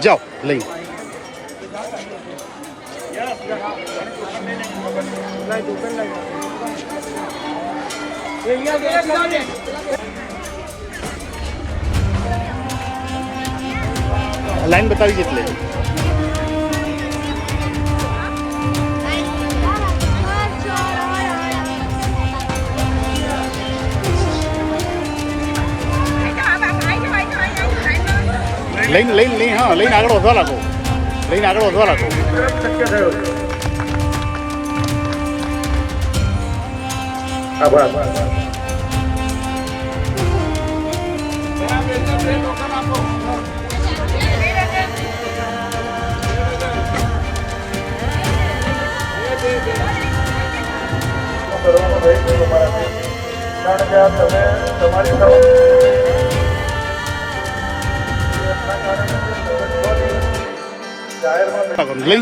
જાઓ લઈ લાઈન બતાવી કેટલે લઈને હા લઈને આગળ વધવા લાગો લઈને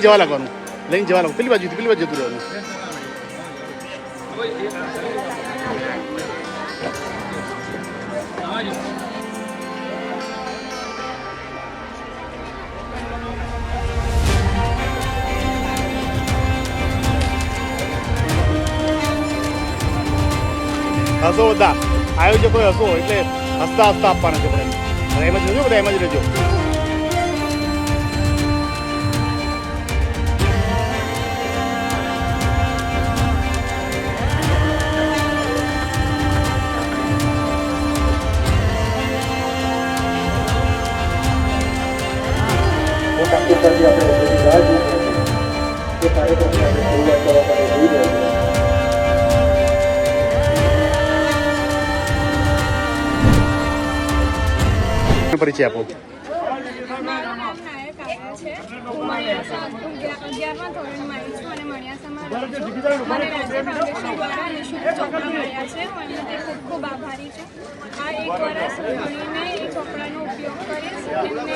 જવા લાગવાનું પેલી બાજુ જતું રહેવાનું હસો બધા આયોજકો હસો એટલે હસતા આપવાના છે આપણે એમ જ રહેજો બધા એમ જ રહેજો પરિચય આપો. મારું નામ નાયક આવ્યા છે. હું મણિયાસા 11મા ધોરણમાં આવી છું અને મણિયાસામાં રહું છું. મને રાજ્ય ફાઉન્ડેશન દ્વારા નિઃશુલ્ક ચોપડા મળ્યા છે. હું એમનો ખૂબ ખૂબ આભારી છું. આ 1 વર્ષ ભણીને એ ચોપડાનો ઉપયોગ કરીશ. એમને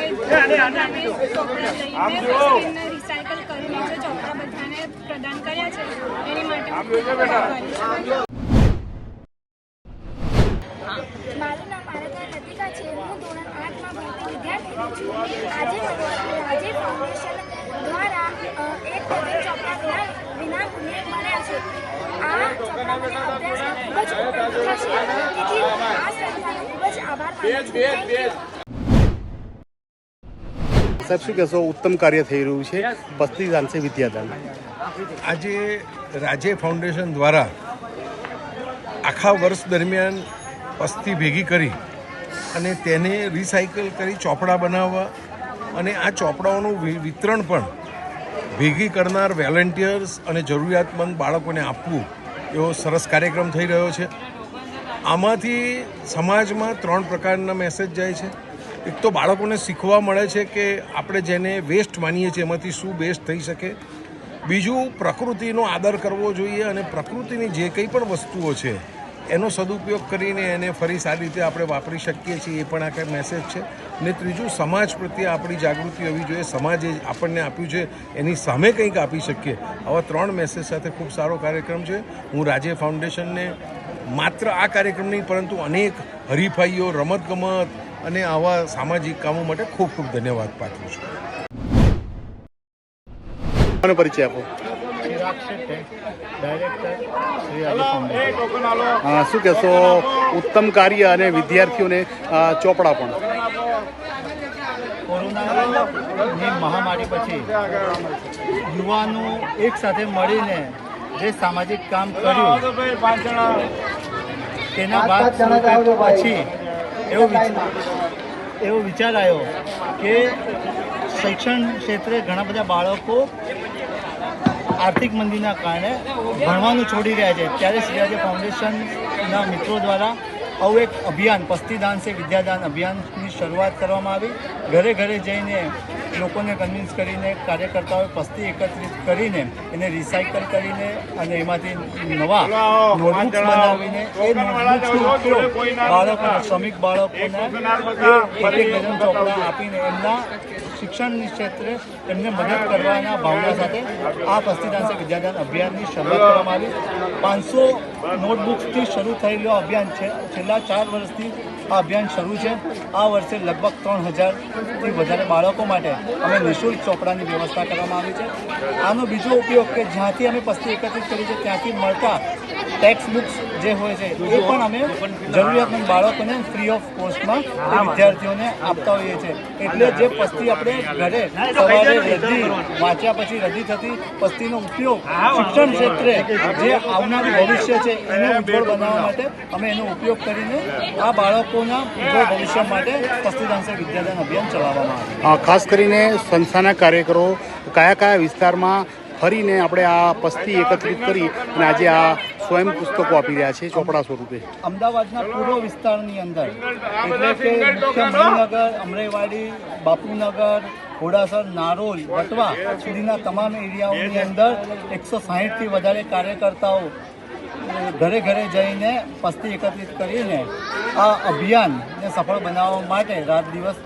ચોપડા લઈને એમને રિસાયકલ કરીને જે ચોપડા બધાને પ્રદાન કર્યા છે એની માટે હું ખૂબ આભારી છું. મારું નામ આરાધના લતિકા છે. હું ધોરણ 8માં ભણતી વિદ્યાર્થી છું. આજે મને રાજ્ય ફાઉન્ડેશન દ્વારા 1 ડઝન ચોપડા વિનામૂલ્યે મળ્યા છે. આ ચોપડા મને અભ્યાસમાં ખૂબ જ ઉપયોગી થશે. તેથી હું આ સંસ્થાનો ખૂબ જ આભાર માનું છું. સાહેબ શું કહેશો? ઉત્તમ કાર્ય થઈ રહ્યું છે પસ્તી દાન છે વિદ્યાદાન. આજે રાજ્ય ફાઉન્ડેશન દ્વારા આખા વર્ષ દરમિયાન પસ્તી ભેગી કરી અને તેને રિસાયકલ કરી ચોપડા બનાવવા અને આ ચોપડાઓનું વિતરણ પણ ભેગી કરનાર વોલેન્ટિયર્સ અને જરૂરિયાતમંદ બાળકોને આપવું એવો સરસ કાર્યક્રમ થઈ રહ્યો છે. આમાંથી સમાજમાં 3 પ્રકારના મેસેજ જાય છે. એક તો બાળકોને શીખવા મળે છે કે આપણે જેને વેસ્ટ માનીએ છીએ એમાંથી શું બેસ્ટ થઈ શકે. બીજું, પ્રકૃતિનો આદર કરવો જોઈએ અને પ્રકૃતિની જે કંઈ પણ વસ્તુઓ છે એનો સદુપયોગ કરીને એને ફરી સારી રીતે આપણે વાપરી શકીએ છીએ એ પણ આ કંઈ મેસેજ છે. ને ત્રીજું, સમાજ પ્રત્યે આપણી જાગૃતિ હોવી જોઈએ. સમાજે આપણને આપ્યું છે એની સામે કંઈક આપી શકીએ. આવા 3 મેસેજ સાથે ખૂબ સારો કાર્યક્રમ છે. હું રાજ્ય ફાઉન્ડેશનને માત્ર આ કાર્યક્રમ નહીં પરંતુ અનેક હરીફાઈઓ, રમતગમત અને આવા સામાજિક કામો માટે ખૂબ ખૂબ ધન્યવાદ પાઠવું છું. પરિચય આપો. શું કહેશો? ઉત્તમ કાર્ય અને વિદ્યાર્થીઓને ચોપડા પણ. કોરોનાની મહામારી પછી યુવાનો એક સાથે મળીને જે સામાજિક કામ કર્યું તેના બાદ પછી એવો વિચાર આવ્યો કે શિક્ષણ ક્ષેત્રે ઘણા બધા બાળકો આર્થિક મંદીના કારણે ભણવાનું છોડી રહ્યા છે. ત્યારે શ્રી રાજ્ય ફાઉન્ડેશનના મિત્રો દ્વારા આવું એક અભિયાન પસ્તીદાન છે વિદ્યાદાન અભિયાનની શરૂઆત કરવામાં આવી. ઘરે ઘરે જઈને લોકોને કન્વિન્સ કરીને કાર્યકર્તાઓએ પસ્તી એકત્રિત કરીને એને રિસાયકલ કરીને અને એમાંથી નવા નોટબુક્સ બનાવીને એ નોટબુક્સનો ઉપયોગ બાળકોને શ્રમિક બાળકોને 1 ડઝન ચોપડા આપીને એમના શિક્ષણની ક્ષેત્રે એમને મદદ કરવાના ભાવના સાથે આ પસ્તીદાન સે વિદ્યાદાન અભિયાનની શરૂઆત કરવામાં આવી. 500 નોટબુક્સથી શરૂ થયેલું અભિયાન છે. છેલ્લા 4 વર્ષથી આ અભિયાન શરૂ છે. આ વર્ષે લગભગ 3000થી વધારે બાળકો માટે અમે નિઃશુલ્ક ચોપડાની વ્યવસ્થા કરવામાં આવી છે. આનો બીજો ઉપયોગ કે જ્યાંથી અમે પસ્તી એકત્રિત કરી છે ત્યાંથી મળતા ટેક્સ્ટ બુક્સ જે હોય છે એ પણ અમે જરૂરિયાતમંદ બાળકોને ફ્રી ઓફ કોસ્ટમાં એ વિદ્યાર્થીઓને આપતા હોઈએ છીએ. એટલે જે પસ્તી આપણે ઘરે સવારે રદ્દી વાંચ્યા પછી રદ્દી થતી પસ્તીનો ઉપયોગ શિક્ષણ ક્ષેત્રે જે આવનારું ભવિષ્ય છે એને ઉજ્જવળ બનાવવા માટે અમે એનો ઉપયોગ કરીને આ બાળકોના ઉજ્જવળ ભવિષ્ય માટે પસ્તીદાન સે વિદ્યાદાન અભિયાન ચલાવવામાં આવ્યું. ખાસ કરીને સંસ્થાના કાર્યકરો કયા કયા વિસ્તારમાં ફરીને આપણે આ પસ્તી એકત્રિત કરી અને આજે આ સ્વયં પુસ્તકો આપી રહ્યા છે ચોપડા સ્વરૂપે? અમદાવાદના પૂર્વ વિસ્તારની અંદર એટલે કે મુખ્ય મણિનગર, અમરાઈવાડી, બાપુનગર, ઘોડાસર, નારોલ, વટવા સુધીના તમામ એરિયાઓની અંદર 160થી વધારે કાર્યકર્તાઓ ઘરે ઘરે જઈને પસ્તી એકત્રિત કરીને આ અભિયાનને સફળ બનાવવા માટે રાત દિવસ